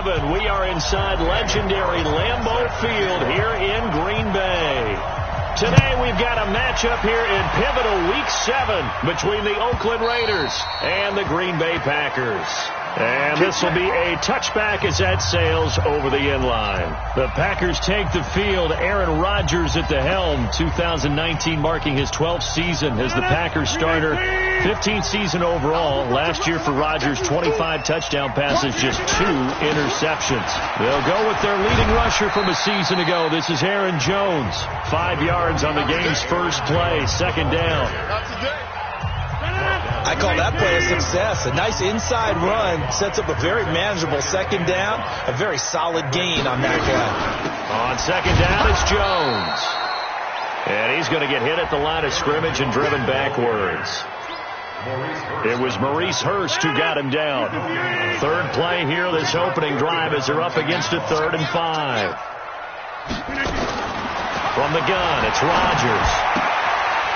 7. We are inside legendary Lambeau Field here in Green Bay. Today we've got a matchup here in pivotal Week 7 between the Oakland Raiders and the Green Bay Packers. And this will be a touchback as that sails over the inline. The Packers take the field. Aaron Rodgers at the helm. 2019 marking his 12th season as the Packers starter. 15th season overall. Last year for Rodgers, 25 touchdown passes, just 2 interceptions. They'll go with their leading rusher from a season ago. This is Aaron Jones. 5 yards on the game's first play. Second down. I call that play a success. A nice inside run sets up a very manageable second down. A very solid gain on that guy. On second down, it's Jones. And he's going to get hit at the line of scrimmage and driven backwards. It was Maurice Hurst who got him down. Third play here, this opening drive, as they're up against a 3rd and 5. From the gun, it's Rodgers.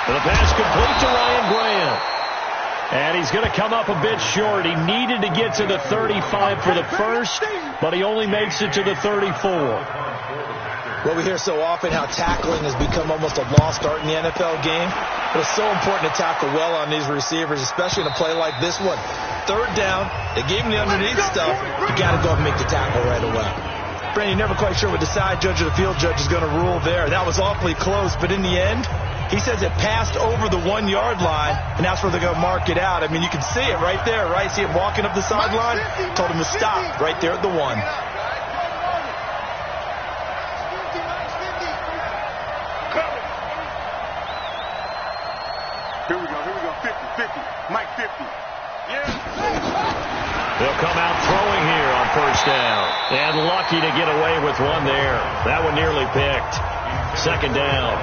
And the pass complete to Ryan Grant. And he's going to come up a bit short. He needed to get to the 35 for the first, but he only makes it to the 34. Well, we hear so often how tackling has become almost a lost art in the NFL game. But it's so important to tackle well on these receivers, especially in a play like this one. 3rd down, they gave him the underneath stuff. You got to go and make the tackle right away. Brandon, you're never quite sure what the side judge or the field judge is going to rule there. That was awfully close, but in the end, he says it passed over the 1-yard line, and that's where they're going to mark it out. I mean, you can see it right there, right? See him walking up the sideline? Told him to stop right there at the 1. Here we go, 50, Mike 50. Yeah. They'll come out throwing here on first down. And lucky to get away with one there. That one nearly picked. Second down.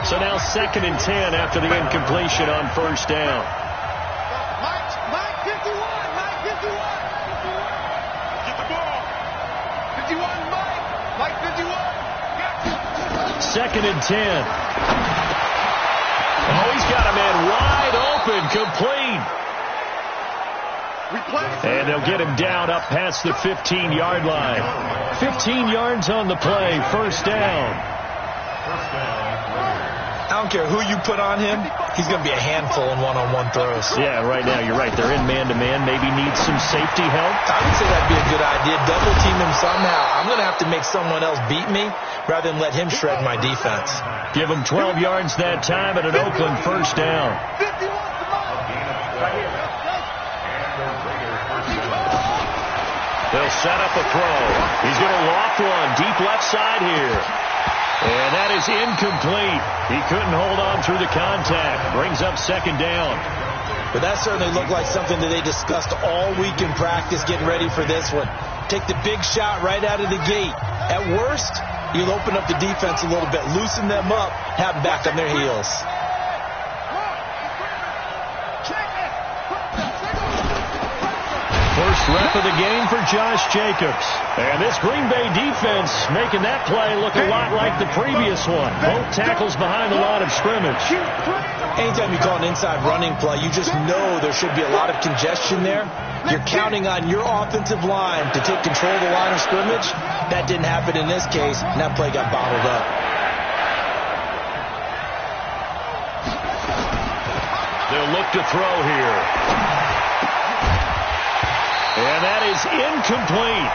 So now 2nd and 10 after the incompletion on first down. Mike 51. Get the ball. 51, Mike 51. 2nd and 10. Oh, he's got a man wide open, complete. And they'll get him down up past the 15-yard line. 15 yards on the play, first down. I don't care who you put on him, he's going to be a handful in one-on-one throws. Yeah, right now, you're right. They're in man-to-man. Maybe needs some safety help. I would say that'd be a good idea. Double team him somehow. I'm going to have to make someone else beat me rather than let him shred my defense. Give him 12 yards that time at an Oakland first down. They'll set up a throw. He's going to loft one deep left side here. And that is incomplete. He couldn't hold on through the contact. Brings up second down. But that certainly looked like something that they discussed all week in practice getting ready for this one. Take the big shot right out of the gate. At worst, you'll open up the defense a little bit, loosen them up, have them back on their heels. First rep of the game for Josh Jacobs. And this Green Bay defense making that play look a lot like the previous one. Both tackles behind the line of scrimmage. Anytime you call an inside running play, you just know there should be a lot of congestion there. You're counting on your offensive line to take control of the line of scrimmage. That didn't happen in this case, and that play got bottled up. They'll look to throw here. And that is incomplete.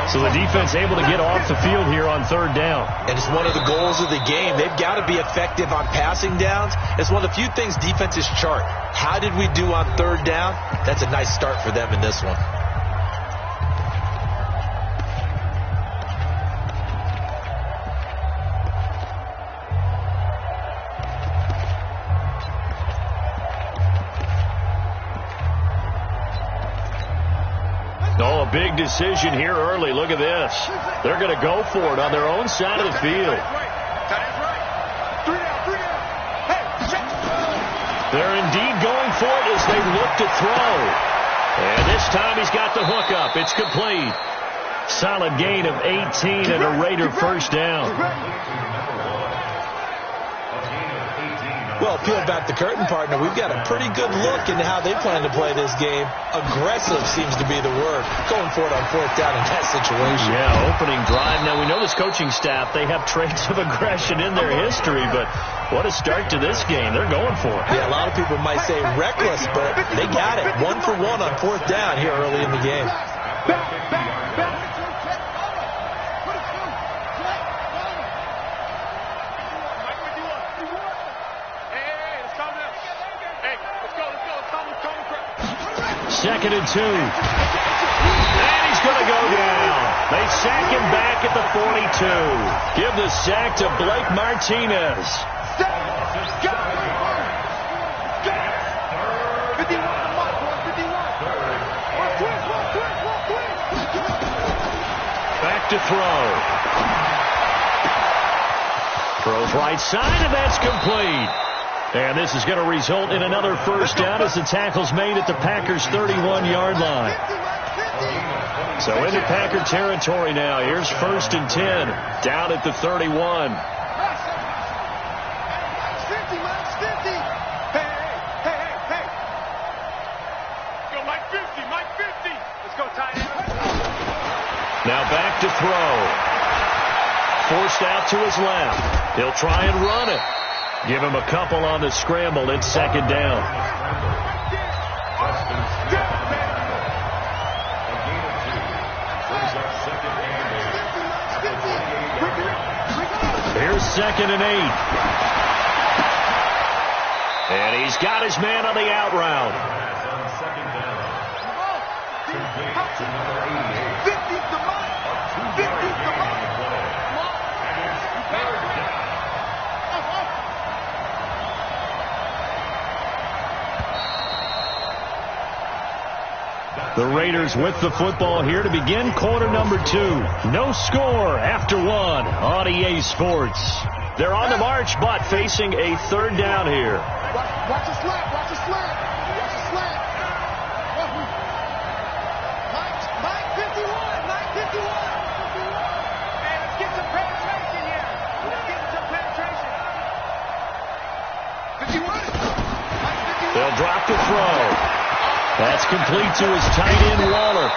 So the defense able to get off the field here on third down. And it's one of the goals of the game. They've got to be effective on passing downs. It's one of the few things defenses chart. How did we do on third down? That's a nice start for them in this one. Oh, a big decision here early. Look at this. They're going to go for it on their own side of the field. They're indeed going for it as they look to throw. And this time he's got the hook up. It's complete. Solid gain of 18 and a Raider first down. Well, peel back the curtain, partner. We've got a pretty good look into how they plan to play this game. Aggressive seems to be the word. Going for it on fourth down in that situation. Yeah, opening drive. Now, we know this coaching staff, they have traits of aggression in their history, but what a start to this game. They're going for it. Yeah, a lot of people might say reckless, but they got it. 1 for 1 on fourth down here early in the game. Second and 2. And he's going to go down. They sack him back at the 42. Give the sack to Blake Martinez. Back to throw. Throws right side, and that's complete. And this is going to result in another first down as the tackle's made at the Packers' 31-yard line. So into Packer territory now. Here's 1st and 10 down at the 31. Now back to throw. Forced out to his left. He'll try and run it. Give him a couple on the scramble. It's second down. Here's 2nd and 8. And he's got his man on the out route. The Raiders with the football here to begin quarter number 2. No score after 1 on EA Sports. They're on the march, but facing a third down here. Watch the slant. Watch the slant. Watch the slant. Mike 51. Mike 51. Hey, let's get some penetration here. Let's get some penetration. 51. They'll drop the throw. That's complete to his tight end, Waller.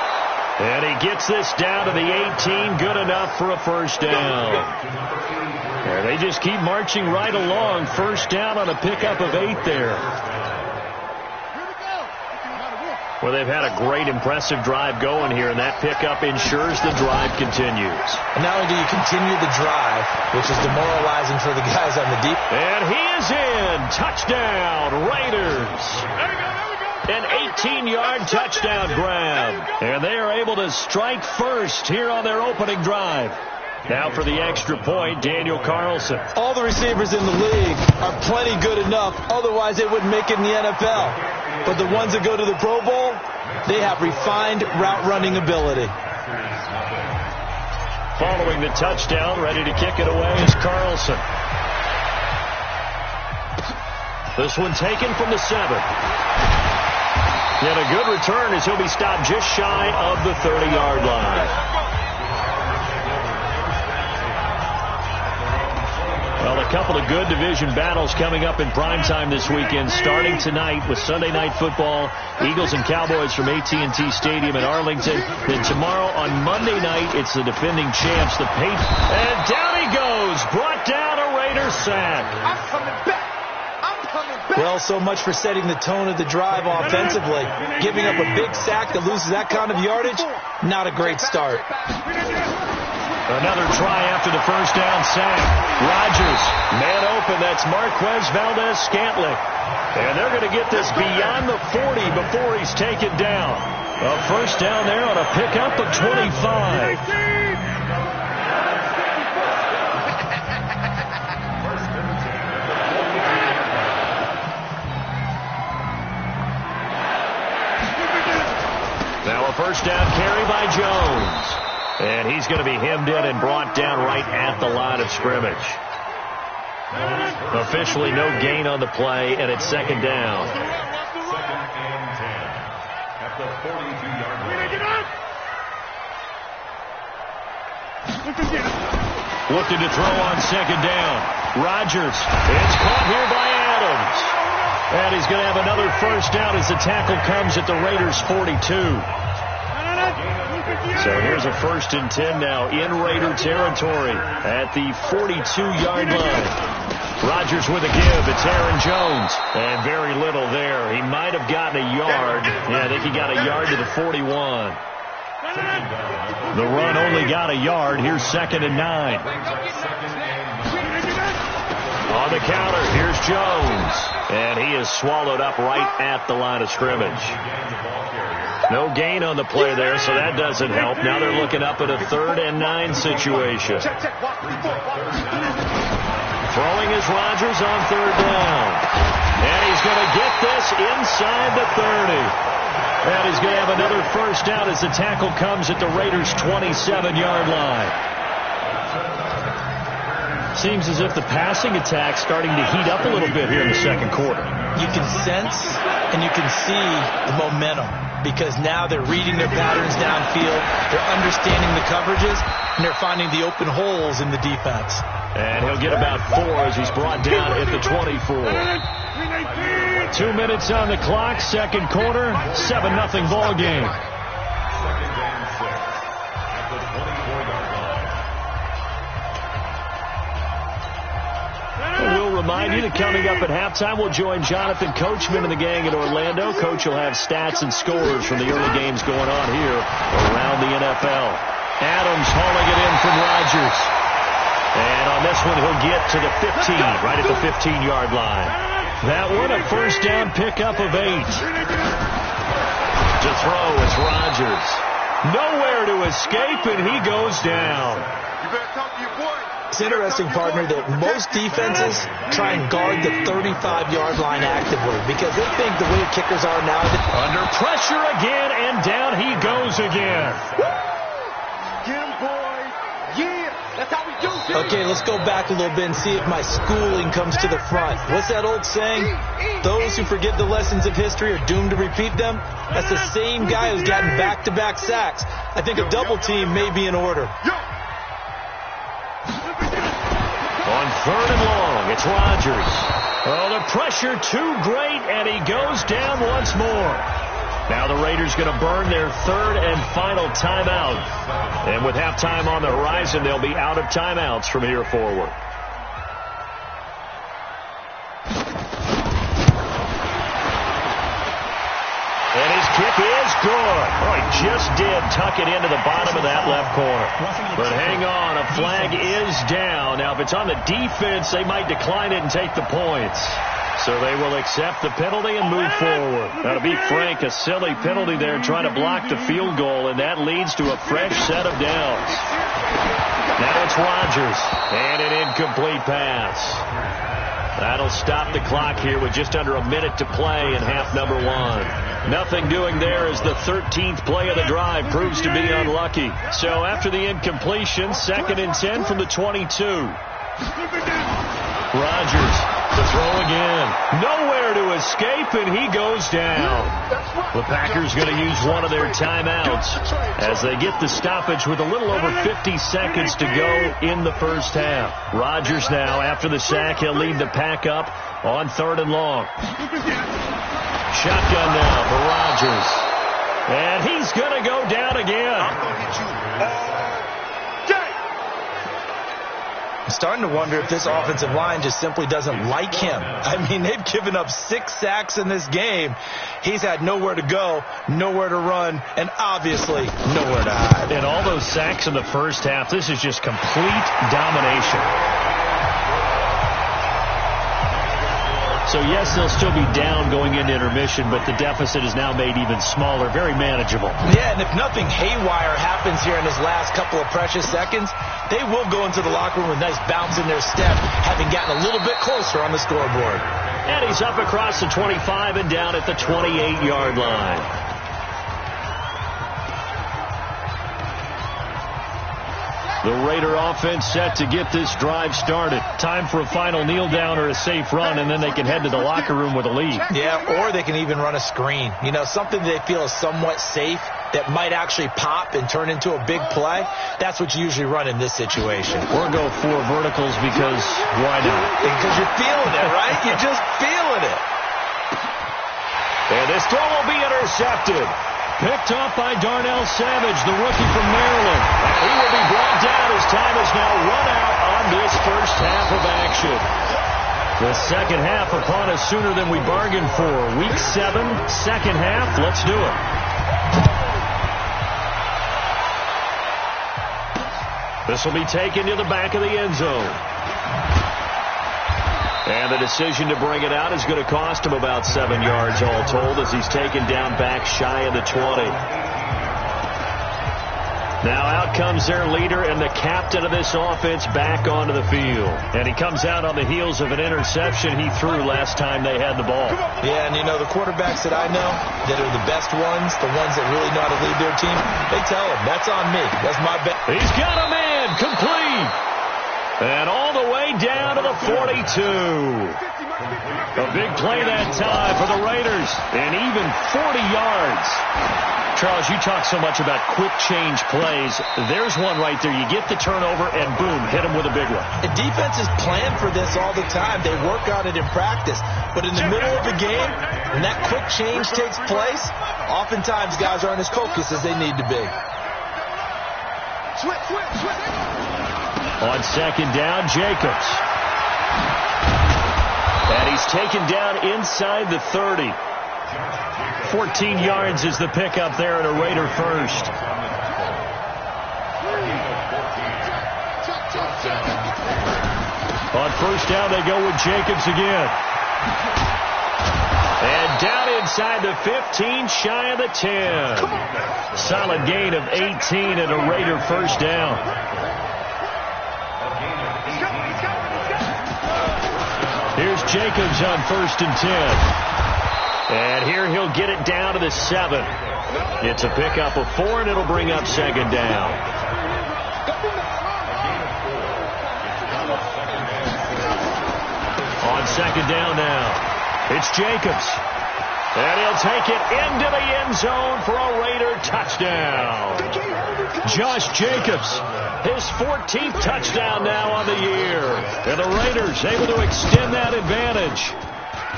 And he gets this down to the 18. Good enough for a first down. And they just keep marching right along. First down on a pickup of 8 there. Well, they've had a great, impressive drive going here, and that pickup ensures the drive continues. And not only do you continue the drive, which is demoralizing for the guys on the deep. And he is in. Touchdown, Raiders. An 18-yard touchdown grab. And they are able to strike first here on their opening drive. Now for the extra point, Daniel Carlson. All the receivers in the league are plenty good enough. Otherwise, they wouldn't make it in the NFL. But the ones that go to the Pro Bowl, they have refined route running ability. Following the touchdown, ready to kick it away is Carlson. This one taken from the 7. And a good return as he'll be stopped just shy of the 30-yard line. Well, a couple of good division battles coming up in primetime this weekend, starting tonight with Sunday Night Football, Eagles and Cowboys from AT&T Stadium in Arlington. Then tomorrow on Monday night, it's the defending champs, the Patriots. And down he goes, brought down a Raiders sack. I'm coming back. Well, so much for setting the tone of the drive offensively. Giving up a big sack that loses that kind of yardage, not a great start. Another try after the first down sack. Rodgers, man open, that's Marquez Valdez-Scantling. And they're going to get this beyond the 40 before he's taken down. A first down there on a pickup of 25. Now a first down carry by Jones. And he's going to be hemmed in and brought down right at the line of scrimmage. Officially no gain on the play, and it's second down. Second and 10 at the 42-yard line. Looking to throw on second down. Rodgers. It's caught here by Adams. And he's going to have another first down as the tackle comes at the Raiders' 42. So here's a 1st and 10 now in Raider territory at the 42-yard line. Rodgers with a give. It's Aaron Jones. And very little there. He might have gotten a yard. Yeah, I think he got a yard to the 41. The run only got a yard. Here's 2nd and 9. On the counter, here's Jones. And he is swallowed up right at the line of scrimmage. No gain on the play there, so that doesn't help. Now they're looking up at a 3rd and 9 situation. Throwing is Rodgers on 3rd down. And he's going to get this inside the 30. And he's going to have another first down as the tackle comes at the Raiders' 27-yard line. Seems as if the passing attack's starting to heat up a little bit here in the 2nd quarter. You can sense and you can see the momentum because now they're reading their patterns downfield, they're understanding the coverages, and they're finding the open holes in the defense. And he'll get about 4 as he's brought down at the 24. 2 minutes on the clock, 2nd quarter, 7-0 ball game. We'll remind you that coming up at halftime, we'll join Jonathan Coachman and the gang in Orlando. Coach will have stats and scores from the early games going on here around the NFL. Adams hauling it in from Rodgers. And on this one, he'll get to the 15, right at the 15-yard line. That one, a first down pickup of 8. To throw, it's Rodgers. Nowhere to escape, and he goes down. You better talk to your boy. It's interesting, partner, that most defenses try and guard the 35-yard line actively because they think the way kickers are now. Under pressure again, and down he goes again. Get him, boys. Yeah, that's how we do it. Okay, let's go back a little bit and see if my schooling comes to the front. What's that old saying? Those who forget the lessons of history are doomed to repeat them. That's the same guy who's gotten back-to-back sacks. I think a double team may be in order. On 3rd and long, it's Rodgers. Oh, the pressure too great, and he goes down once more. Now the Raiders going to burn their 3rd and final timeout. And with halftime on the horizon, they'll be out of timeouts from here forward. And his kick is good. Oh, he just did tuck it into the bottom of that left corner. But hang on, a flag is down. Now, if it's on the defense, they might decline it and take the points. So they will accept the penalty and move forward. Now, to be frank, a silly penalty there trying to block the field goal, and that leads to a fresh set of downs. Now it's Rodgers, and an incomplete pass. That'll stop the clock here with just under a minute to play in half number 1. Nothing doing there as the 13th play of the drive proves to be unlucky. So after the incompletion, 2nd and 10 from the 22. Rodgers to throw again. Nowhere to escape, and he goes down. The Packers going to use one of their timeouts as they get the stoppage with a little over 50 seconds to go in the first half. Rodgers now, after the sack, he'll lead the pack up on 3rd and long. Shotgun now for Rodgers. And he's going to go down again. I'm starting to wonder if this offensive line just simply doesn't like him. I mean, they've given up 6 sacks in this game. He's had nowhere to go, nowhere to run, and obviously nowhere to hide. And all those sacks in the first half, this is just complete domination. So, yes, they'll still be down going into intermission, but the deficit is now made even smaller, very manageable. Yeah, and if nothing haywire happens here in his last couple of precious seconds, they will go into the locker room with a nice bounce in their step, having gotten a little bit closer on the scoreboard. And he's up across the 25 and down at the 28-yard line. The Raider offense set to get this drive started. Time for a final kneel down or a safe run, and then they can head to the locker room with a lead. Yeah, or they can even run a screen. You know, something they feel is somewhat safe that might actually pop and turn into a big play, that's what you usually run in this situation. Or go 4 verticals because why not? Because you're feeling it, right? You're just feeling it. And this throw will be intercepted. Picked off by Darnell Savage, the rookie from Maryland. And he will be brought down as time is now run out on this first half of action. The second half upon us sooner than we bargained for. Week 7, second half. Let's do it. This will be taken to the back of the end zone. And the decision to bring it out is going to cost him about 7 yards all told as he's taken down back shy of the 20. Now out comes their leader and the captain of this offense back onto the field. And he comes out on the heels of an interception he threw last time they had the ball. Yeah, and you know, the quarterbacks that I know that are the best ones, the ones that really know how to lead their team, they tell them, that's on me. That's my bet. He's got a man complete. And all the way down to the 42. A big play that time for the Raiders. And even 40 yards. Charles, you talk so much about quick change plays. There's one right there. You get the turnover and boom, hit him with a big one. And defenses plan for this all the time. They work on it in practice. But in the middle of the game, when that quick change takes place, oftentimes guys aren't as focused as they need to be. On second down, Jacobs. And he's taken down inside the 30. 14 yards is the pickup there and a Raider first. On first down, they go with Jacobs again. And down inside the 15, shy of the 10. Solid gain of 18 and a Raider first down. Here's Jacobs on first and 10. And here he'll get it down to the 7. It's a pickup of 4, and it'll bring up second down. On second down now, it's Jacobs. And he'll take it into the end zone for a Raider touchdown. Josh Jacobs, his 14th touchdown now on the year. And the Raiders able to extend that advantage.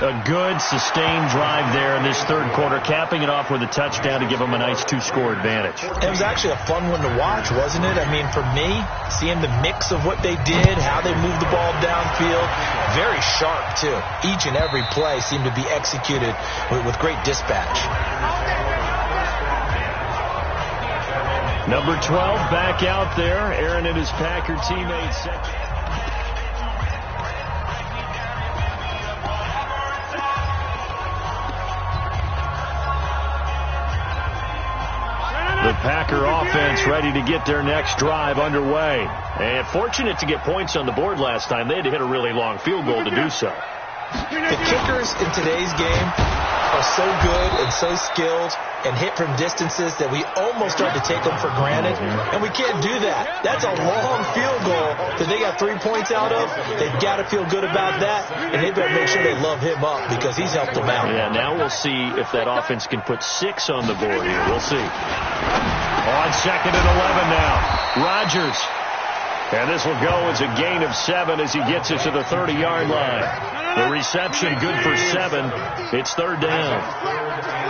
A good, sustained drive there in this third quarter, capping it off with a touchdown to give them a nice 2-score advantage. It was actually a fun one to watch, wasn't it? I mean, for me, seeing the mix of what they did, how they moved the ball downfield, very sharp, too. Each and every play seemed to be executed with great dispatch. Number 12 back out there. Aaron and his Packer teammates. The Packer offense ready to get their next drive underway. And fortunate to get points on the board last time. They had to hit a really long field goal to do so. The kickers in today's game are so good and so skilled and hit from distances that we almost start to take them for granted. And we can't do that. That's a long field goal that they got 3 points out of. They've got to feel good about that. And they better make sure they love him up because he's helped them out. Yeah, now we'll see if that offense can put 6 on the board here. We'll see. On second and 11 now, Rodgers. And this will go as a gain of 7 as he gets it to the 30-yard line. The reception good for 7. It's third down.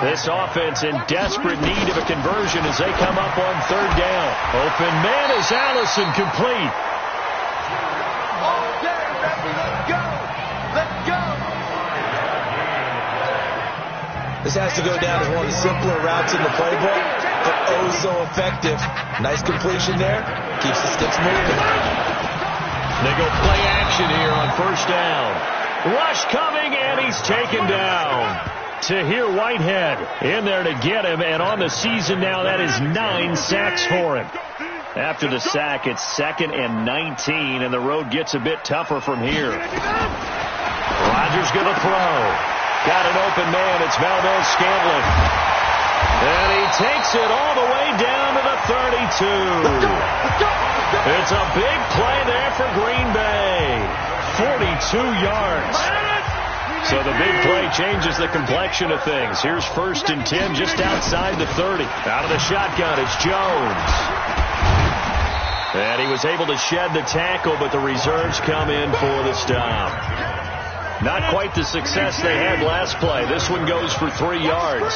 This offense in desperate need of a conversion as they come up on third down. Open man is Allison, complete. Let's go. This has to go down as one of the simpler routes in the playbook, but oh so effective. Nice completion there. Keeps the sticks moving. They go play action here on first down. Rush coming, and he's taken down. Tahir Whitehead in there to get him, and on the season now, that is 9 sacks for him. After the sack, it's 2nd and 19, and the road gets a bit tougher from here. Rodgers going to throw. Got an open man. It's Valdez-Scantling. And he takes it all the way down to the 32. It's a big play there for Green Bay. 42 yards. So the big play changes the complexion of things. Here's 1st and 10 just outside the 30. Out of the shotgun, it's Jones. And he was able to shed the tackle, but the reserves come in for the stop. Not quite the success they had last play. This one goes for 3 yards.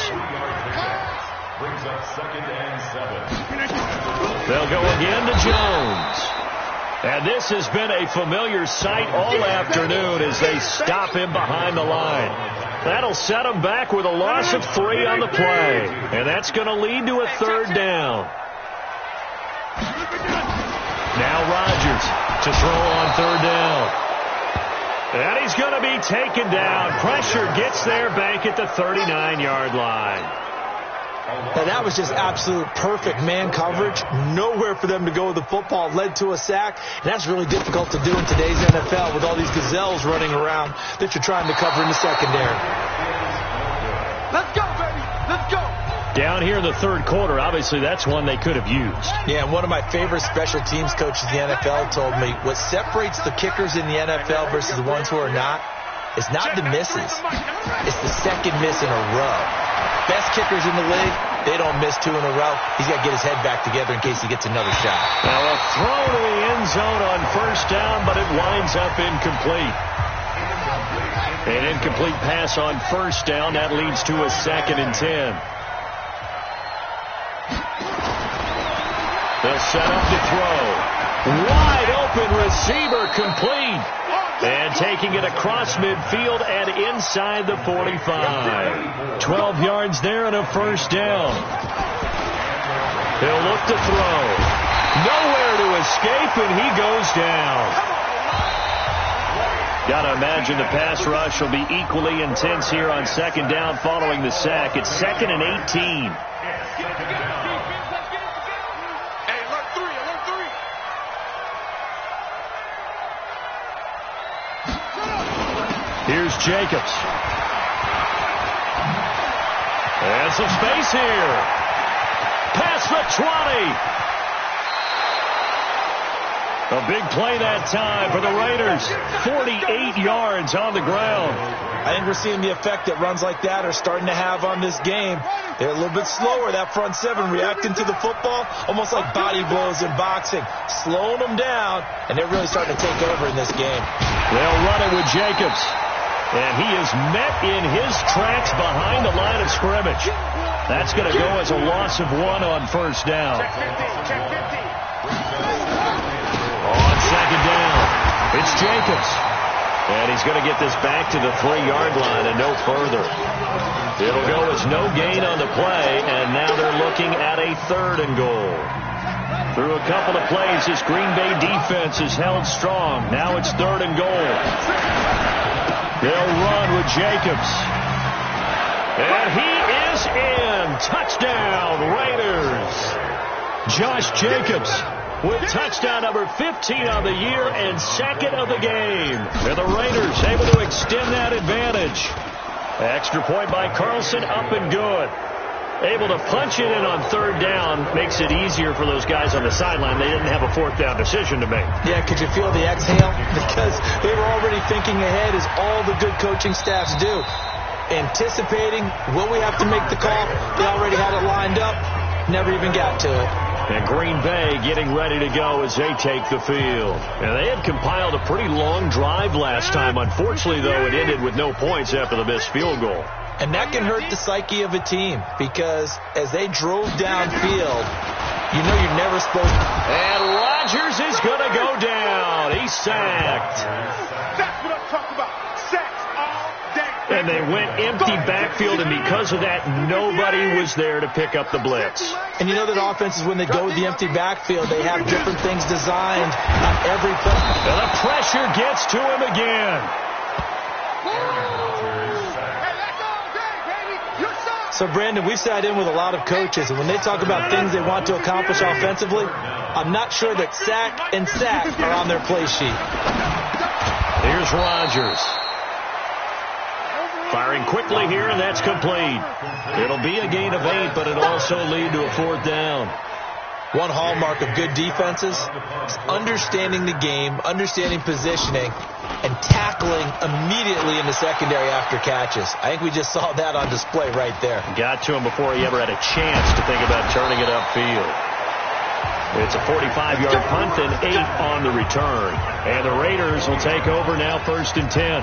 Brings up 2nd and 7. They'll go again to Jones. And this has been a familiar sight all afternoon as they stop him behind the line. That'll set him back with a loss of 3 on the play. And that's going to lead to a 3rd down. Now Rodgers to throw on 3rd down. And he's going to be taken down. Pressure gets there back at the 39-yard line. And that was just absolute perfect man coverage. Nowhere for them to go with the football. Led to a sack. And that's really difficult to do in today's NFL with all these gazelles running around that you're trying to cover in the secondary. Let's go, baby. Let's go. Down here in the 3rd quarter, obviously that's one they could have used. Yeah, and one of my favorite special teams coaches in the NFL told me what separates the kickers in the NFL versus the ones who are not is not the misses. It's the second miss in a row. Best kickers in the league, they don't miss 2 in a row. He's got to get his head back together in case he gets another shot. Now a throw to the end zone on 1st down, but it winds up incomplete. An incomplete pass on 1st down. That leads to a 2nd and 10. They'll set up to throw. Wide open receiver complete. And taking it across midfield and inside the 45. 12 yards there and a 1st down. He'll look to throw. Nowhere to escape, and he goes down. Got to imagine the pass rush will be equally intense here on 2nd down following the sack. It's 2nd and 18. Here's Jacobs. And some space here. Past the 20. A big play that time for the Raiders. 48 yards on the ground. I think we're seeing the effect that runs like that are starting to have on this game. They're a little bit slower, that front 7, reacting to the football, almost like body blows in boxing, slowing them down, and they're really starting to take over in this game. They'll run it with Jacobs. And he is met in his tracks behind the line of scrimmage. That's going to go as a loss of 1 on 1st down. On 2nd down, it's Jacobs. And he's going to get this back to the 3-yard line and no further. It'll go as no gain on the play, and now they're looking at a 3rd and goal. Through a couple of plays, this Green Bay defense is held strong. Now it's 3rd and goal. They'll run with Jacobs. And he is in. Touchdown, Raiders. Josh Jacobs with touchdown number 15 on the year and 2nd of the game. And the Raiders able to extend that advantage. Extra point by Carlson, up and good. Able to punch it in on 3rd down makes it easier for those guys on the sideline. They didn't have a 4th down decision to make. Yeah, could you feel the exhale? Because they were already thinking ahead, as all the good coaching staffs do. Anticipating, will we have to make the call? They already had it lined up. Never even got to it. And Green Bay getting ready to go as they take the field. And they had compiled a pretty long drive last time. Unfortunately, though, it ended with no points after the missed field goal. And that can hurt the psyche of a team, because as they drove downfield, you know you're never supposed to. And Rodgers is going to go down. He's sacked. That's what I'm talking about. Sacks all day. And they went empty backfield, and because of that, nobody was there to pick up the blitz. And you know that offenses, when they go with the empty backfield, they have different things designed on every play. And the pressure gets to him again. So, Brandon, we've sat in with a lot of coaches, and when they talk about things they want to accomplish offensively, I'm not sure that sack and sack are on their play sheet. Here's Rodgers. Firing quickly here, and that's complete. It'll be a gain of 8, but it'll also lead to a 4th down. One hallmark of good defenses is understanding the game, understanding positioning, and tackling immediately in the secondary after catches. I think we just saw that on display right there. Got to him before he ever had a chance to think about turning it upfield. It's a 45-yard punt and 8 on the return. And the Raiders will take over now, 1st and 10.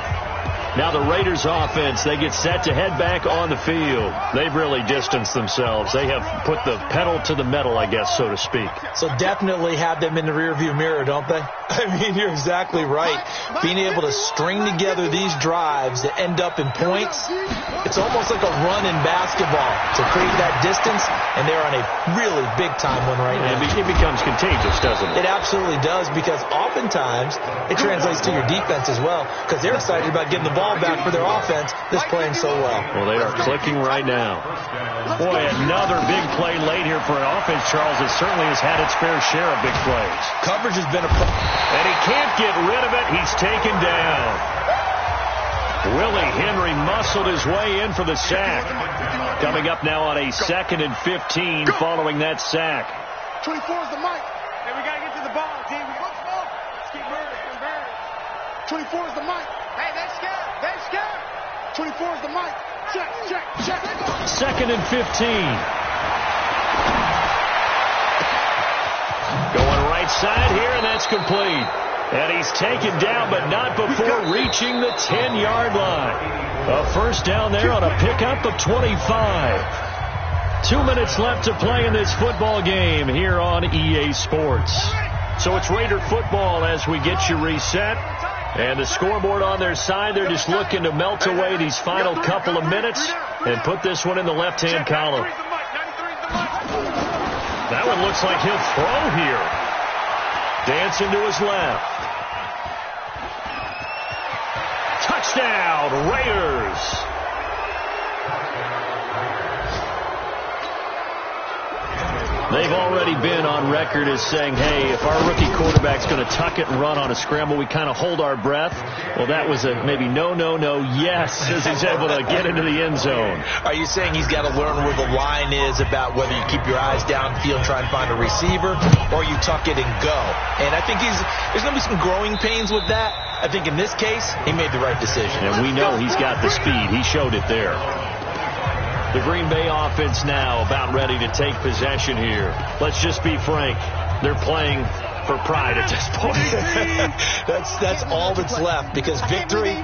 Now the Raiders offense, they get set to head back on the field. They've really distanced themselves. They have put the pedal to the metal, I guess, so to speak. So definitely have them in the rearview mirror, don't they? I mean, you're exactly right. Being able to string together these drives that end up in points, it's almost like a run in basketball to create that distance, and they're on a really big-time one right now. It becomes contagious, doesn't it? It absolutely does, because oftentimes it translates to your defense as well, because they're excited about getting the ball back for their offense that's playing so well. Well, they are clicking right now. Boy, another big play late here for an offense, Charles, that certainly has had its fair share of big plays. Coverage has been a problem. And he can't get rid of it. He's taken down. Willie Henry muscled his way in for the sack. Coming up now on a 2nd and 15 following that sack. 24 is the mic. Hey, we got to get to the ball, team. Let's keep moving. 24 is the mic. Hey, they're scared. They're scared. 24 is the mic. Check, check, check. 2nd and 15. Going right side here, and that's complete. And he's taken down, but not before reaching the 10-yard line. A first down there on a pickup of 25. 2 minutes left to play in this football game here on EA Sports. So it's Raider football as we get you reset. And the scoreboard on their side, they're just looking to melt away these final couple of minutes and put this one in the left-hand column. That one looks like he'll throw here. Dancing to his left. Touchdown, Raiders. They've already been on record as saying, hey, if our rookie quarterback's going to tuck it and run on a scramble, we kind of hold our breath. Well, that was a maybe no, yes, as he's able to get into the end zone. Are you saying he's got to learn where the line is about whether you keep your eyes downfield and try and find a receiver, or you tuck it and go? And I think there's going to be some growing pains with that. I think in this case, he made the right decision. And we know he's got the speed. He showed it there. The Green Bay offense now about ready to take possession here. Let's just be frank. They're playing for pride at this point. That's all that's left, because victory,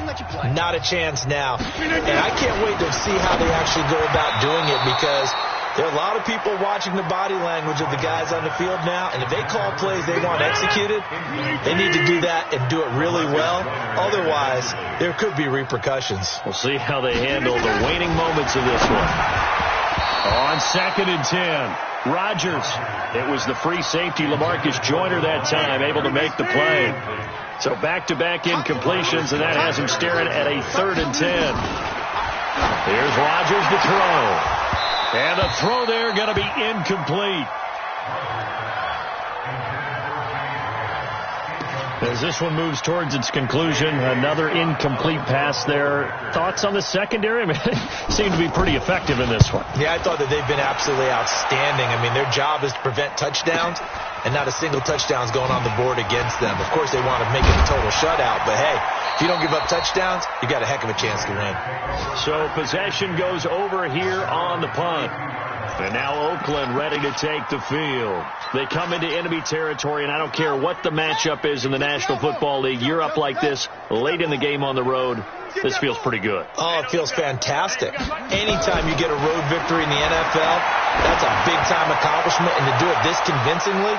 not a chance now. And I can't wait to see how they actually go about doing it, because there are a lot of people watching the body language of the guys on the field now, and if they call plays they want executed, they need to do that and do it really well. Otherwise, there could be repercussions. We'll see how they handle the waning moments of this one. On 2nd and 10, Rodgers. It was the free safety, LaMarcus Joyner, that time, able to make the play. So back-to-back incompletions, and that has him staring at a 3rd and 10. Here's Rodgers to throw. And the throw there going to be incomplete. As this one moves towards its conclusion, another incomplete pass there. Thoughts on the secondary? I mean, they seem to be pretty effective in this one. Yeah, I thought that they've been absolutely outstanding. I mean, their job is to prevent touchdowns, and not a single touchdown's going on the board against them. Of course, they want to make it a total shutout, but hey, if you don't give up touchdowns, you got a heck of a chance to win. So possession goes over here on the punt. And now Oakland ready to take the field. They come into enemy territory, and I don't care what the matchup is in the National Football League. You're up like this late in the game on the road. This feels pretty good. Oh, it feels fantastic. Anytime you get a road victory in the NFL, that's a big-time accomplishment. And to do it this convincingly,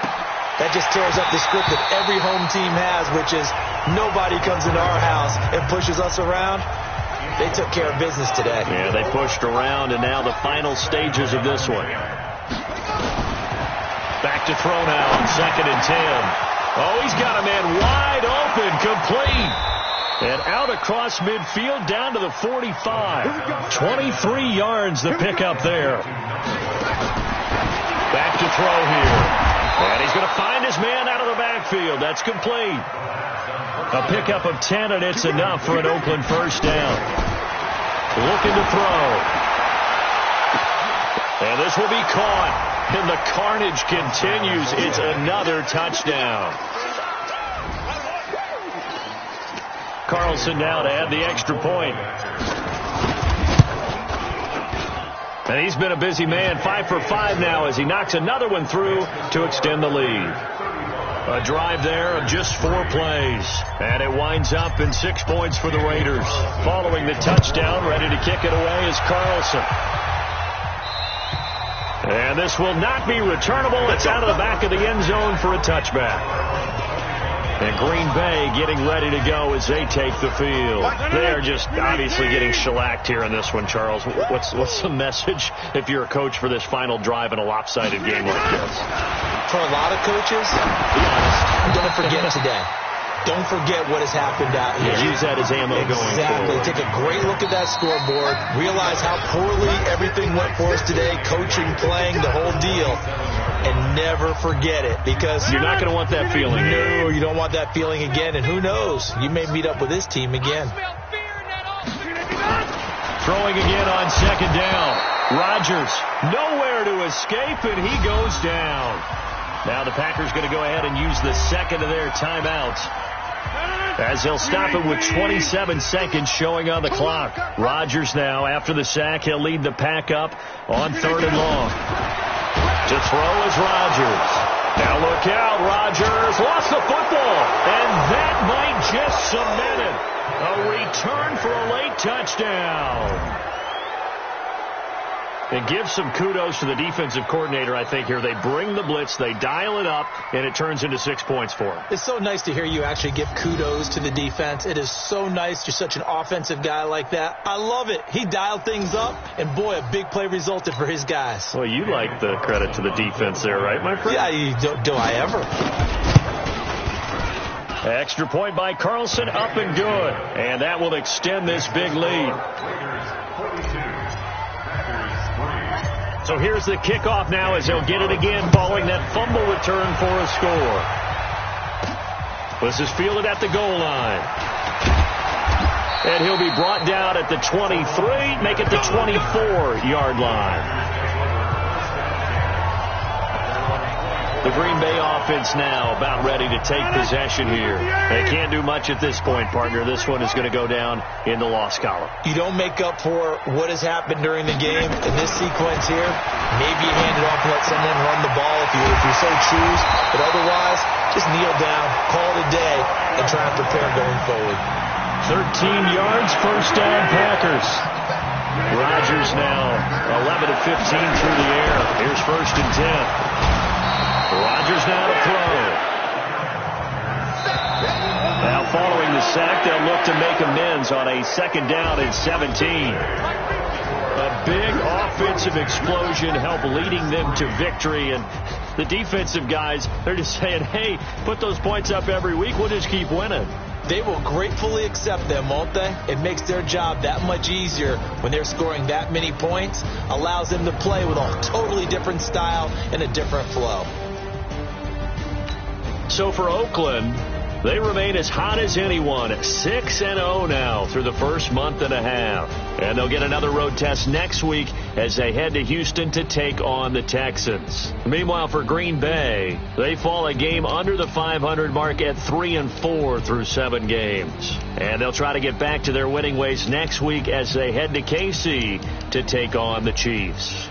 that just tears up the script that every home team has, which is nobody comes into our house and pushes us around. They took care of business today. Yeah, they pushed around, and now the final stages of this one. Back to throw now on 2nd and 10. Oh, he's got a man wide open, complete. And out across midfield down to the 45. 23 yards the pickup there. Back to throw here. And he's going to find his man out of the backfield. That's complete. A pickup of 10, and it's enough for an Oakland first down. Looking to throw. And this will be caught. And the carnage continues. It's another touchdown. Carlson now to add the extra point. And he's been a busy man, 5 for 5 now as he knocks another one through to extend the lead. A drive there of just 4 plays. And it winds up in 6 points for the Raiders. Following the touchdown, ready to kick it away is Carlson. And this will not be returnable. It's out of the back of the end zone for a touchback. And Green Bay getting ready to go as they take the field. They are just obviously getting shellacked here in this one, Charles. What's the message if you're a coach for this final drive in a lopsided game like this? For a lot of coaches, be honest, don't forget today. Don't forget what has happened out here. Use that as ammo going forward. Exactly. Take a great look at that scoreboard. Realize how poorly everything went for us today. Coaching, playing, the whole deal. And never forget it, because you're not going to want that feeling. No, you don't want that feeling again. And who knows? You may meet up with this team again. Throwing again on second down. Rodgers nowhere to escape, and he goes down. Now the Packers going to go ahead and use the second of their timeouts, as they'll stop it with 27 seconds showing on the clock. Rodgers now, after the sack, he'll lead the pack up on 3rd and long. To throw is Rodgers. Now look out, Rodgers lost the football, and that might just cement it. A return for a late touchdown. And give some kudos to the defensive coordinator, I think, here. They bring the blitz, they dial it up, and it turns into 6 points for them. It's so nice to hear you actually give kudos to the defense. It is so nice. You're such an offensive guy like that. I love it. He dialed things up, and boy, a big play resulted for his guys. Well, you like the credit to the defense there, right, my friend? Yeah, do I ever? Extra point by Carlson, up and good. And that will extend this big lead. So here's the kickoff now as they'll get it again following that fumble return for a score. This is fielded at the goal line. And he'll be brought down at the 23, make it the 24-yard line. The Green Bay offense now about ready to take possession here. They can't do much at this point, partner. This one is going to go down in the loss column. You don't make up for what has happened during the game in this sequence here. Maybe you hand it off and let someone run the ball if you so choose. But otherwise, just kneel down, call it a day, and try and prepare going forward. 13 yards, first down, Packers. Rodgers now 11 of 15 through the air. Here's 1st and 10. Rodgers now to throw. Now following the sack, they'll look to make amends on a 2nd down and 17. A big offensive explosion helped leading them to victory, and the defensive guys, they're just saying, hey, put those points up every week, we'll just keep winning. They will gratefully accept them, won't they? It makes their job that much easier when they're scoring that many points. Allows them to play with a totally different style and a different flow. So for Oakland, they remain as hot as anyone, 6-0 now through the first month and a half. And they'll get another road test next week as they head to Houston to take on the Texans. Meanwhile, for Green Bay, they fall a game under the 500 mark at 3-4 through 7 games. And they'll try to get back to their winning ways next week as they head to KC to take on the Chiefs.